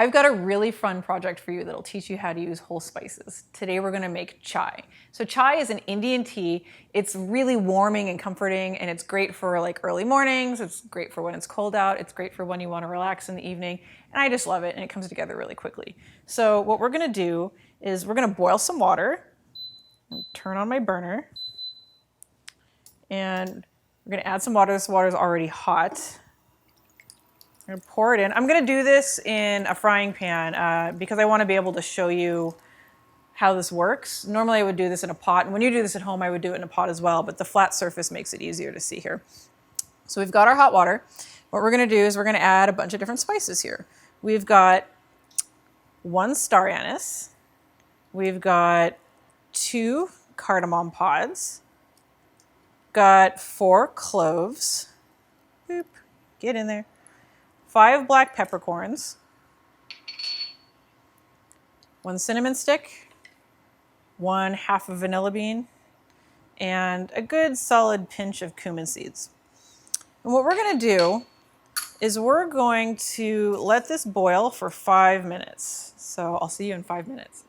I've got a really fun project for you that'll teach you how to use whole spices. Today we're gonna make chai. So chai is an Indian tea. It's really warming and comforting, and it's great for like early mornings. It's great for when it's cold out. It's great for when you wanna relax in the evening. And I just love it, and it comes together really quickly. So what we're gonna do is we're gonna boil some water. I'll turn on my burner. And we're gonna add some water. This water is already hot. I'm gonna pour it in. I'm gonna do this in a frying pan because I wanna be able to show you how this works. Normally I would do this in a pot, and when you do this at home, I would do it in a pot as well, but the flat surface makes it easier to see here. So we've got our hot water. What we're gonna do is we're gonna add a bunch of different spices here. We've got 1 star anise. We've got 2 cardamom pods. Got 4 cloves. Boop, get in there. 5 black peppercorns, 1 cinnamon stick, 1/2 a vanilla bean, and a good solid pinch of cumin seeds. And what we're gonna do is we're going to let this boil for 5 minutes. So I'll see you in 5 minutes.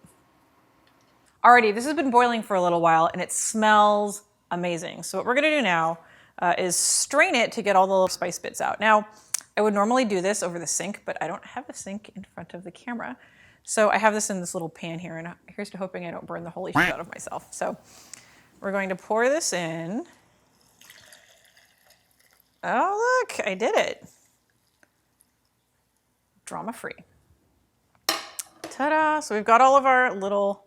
Alrighty, this has been boiling for a little while and it smells amazing. So what we're gonna do now is strain it to get all the little spice bits out. Now, I would normally do this over the sink, but I don't have a sink in front of the camera. So I have this in this little pan here, and here's to hoping I don't burn the holy shit out of myself. So we're going to pour this in. Oh, look, I did it. Drama free. Ta-da! So we've got all of our little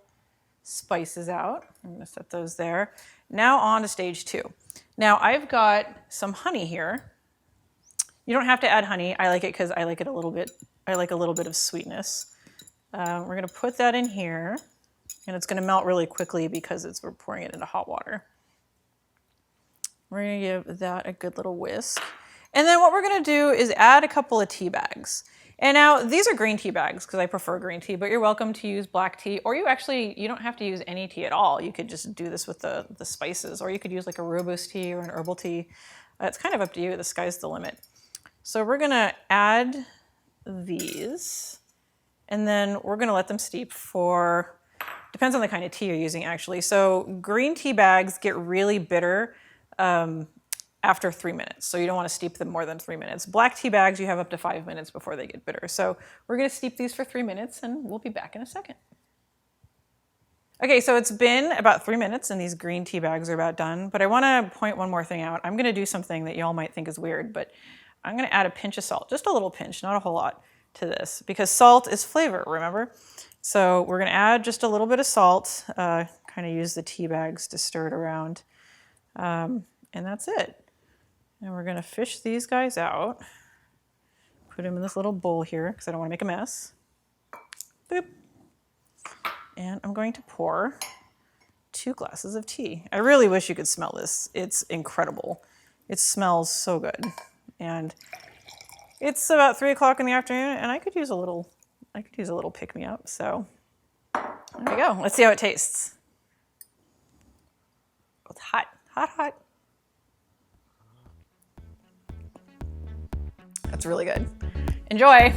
spices out. I'm gonna set those there. Now on to stage 2. Now I've got some honey here. You don't have to add honey. I like it because I like it a little bit. I like a little bit of sweetness. We're gonna put that in here, and it's gonna melt really quickly because we're pouring it into hot water. We're gonna give that a good little whisk. And then what we're gonna do is add a couple of tea bags. And now these are green tea bags because I prefer green tea, but you're welcome to use black tea, or you don't have to use any tea at all. You could just do this with the spices, or you could use like a rooibos tea or an herbal tea. It's kind of up to you. The sky's the limit. So we're gonna add these, and then we're gonna let them steep for, depends on the kind of tea you're using actually. So green tea bags get really bitter after 3 minutes. So you don't wanna steep them more than 3 minutes. Black tea bags, you have up to 5 minutes before they get bitter. So we're gonna steep these for 3 minutes, and we'll be back in a second. Okay, so it's been about 3 minutes and these green tea bags are about done, but I wanna point one more thing out. I'm gonna do something that y'all might think is weird, but I'm gonna add a pinch of salt, just a little pinch, not a whole lot, to this, because salt is flavor, remember? So we're gonna add just a little bit of salt, kind of use the tea bags to stir it around, and that's it. And we're gonna fish these guys out, put them in this little bowl here, because I don't wanna make a mess. Boop. And I'm going to pour 2 glasses of tea. I really wish you could smell this. It's incredible. It smells so good. And it's about 3 o'clock in the afternoon, and I could use a little pick-me-up. So there we go. Let's see how it tastes. It's hot, hot, hot. That's really good. Enjoy.